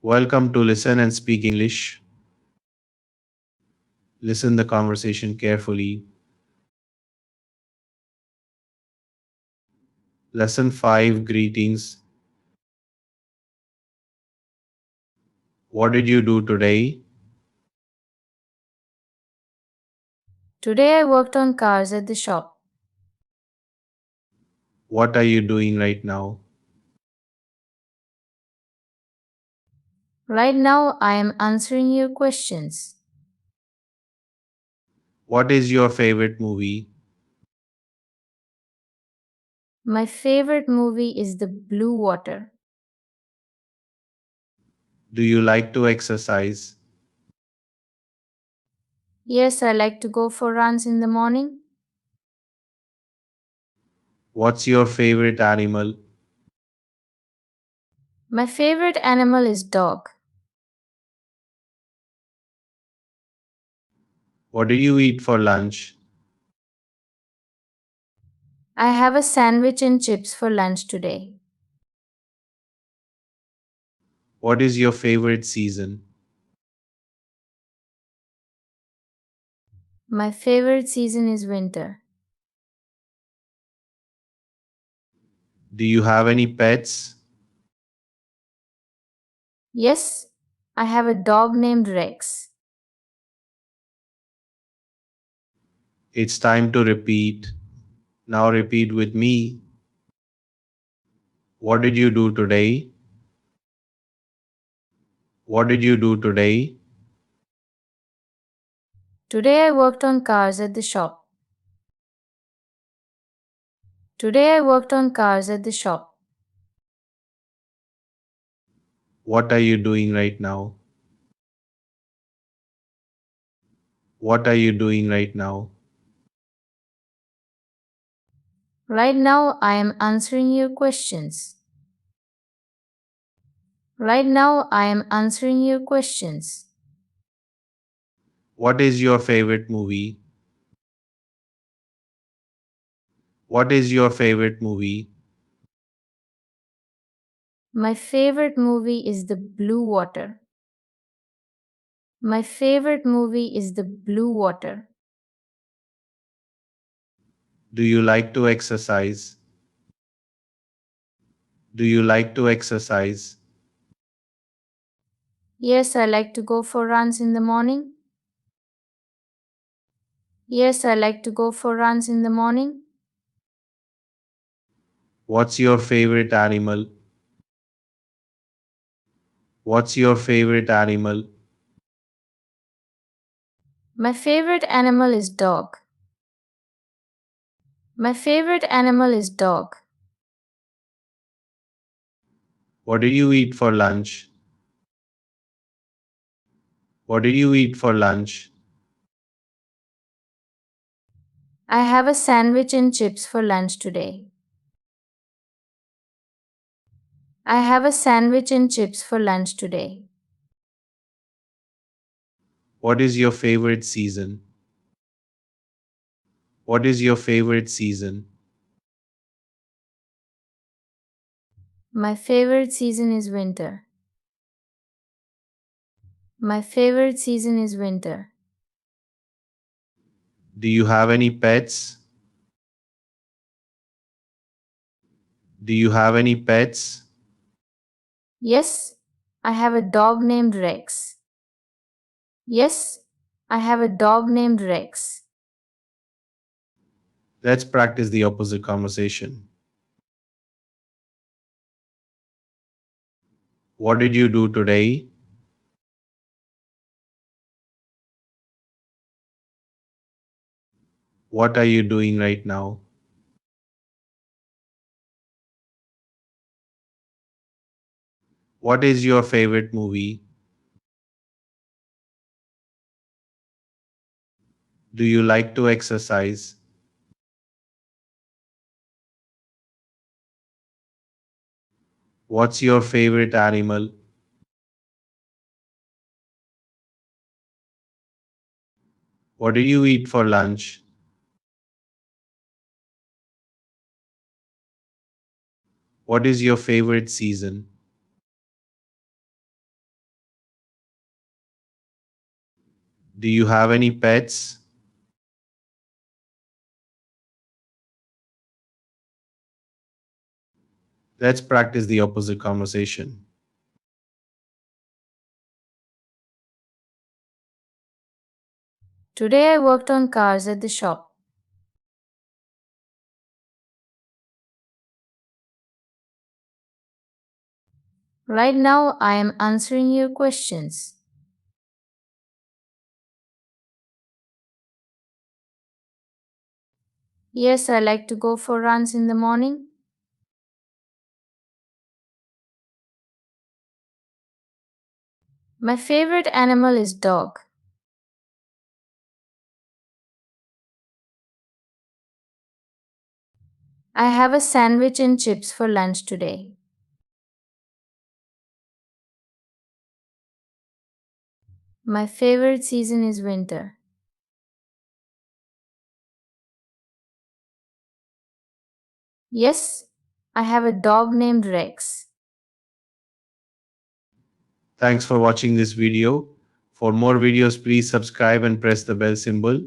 Welcome to Listen and Speak English. Listen the conversation carefully. Lesson 5 Greetings. What did you do today? Today I worked on cars at the shop. What are you doing right now? Right now I am answering your questions. What is your favorite movie? My favorite movie is The Blue Water. Do you like to exercise? Yes, I like to go for runs in the morning. What's your favorite animal? My favorite animal is dog. What do you eat for lunch? I have a sandwich and chips for lunch today. What is your favorite season? My favorite season is winter. Do you have any pets? Yes, I have a dog named Rex. It's time to repeat. Now repeat with me. What did you do today? What did you do today? Today I worked on cars at the shop. Today I worked on cars at the shop. What are you doing right now? What are you doing right now? Right now I am answering your questions. Right now I am answering your questions. What is your favorite movie? What is your favorite movie? My favorite movie is The Blue Water. My favorite movie is The Blue Water. Do you like to exercise? Do you like to exercise? Yes, I like to go for runs in the morning. Yes, I like to go for runs in the morning. What's your favorite animal? What's your favorite animal? My favorite animal is dog. My favorite animal is dog. What did you eat for lunch? What did you eat for lunch? I have a sandwich and chips for lunch today. I have a sandwich and chips for lunch today. What is your favorite season? What is your favorite season? My favorite season is winter. My favorite season is winter. Do you have any pets? Do you have any pets? Yes, I have a dog named Rex. Yes, I have a dog named Rex. Let's practice the opposite conversation. What did you do today? What are you doing right now? What is your favorite movie? Do you like to exercise? What's your favorite animal? What do you eat for lunch? What is your favorite season? Do you have any pets? Let's practice the opposite conversation. Today I worked on cars at the shop. Right now I am answering your questions. Yes, I like to go for runs in the morning. My favorite animal is dog. I have a sandwich and chips for lunch today. My favorite season is winter. Yes, I have a dog named Rex. Thanks for watching this video. For more videos, please subscribe and press the bell symbol.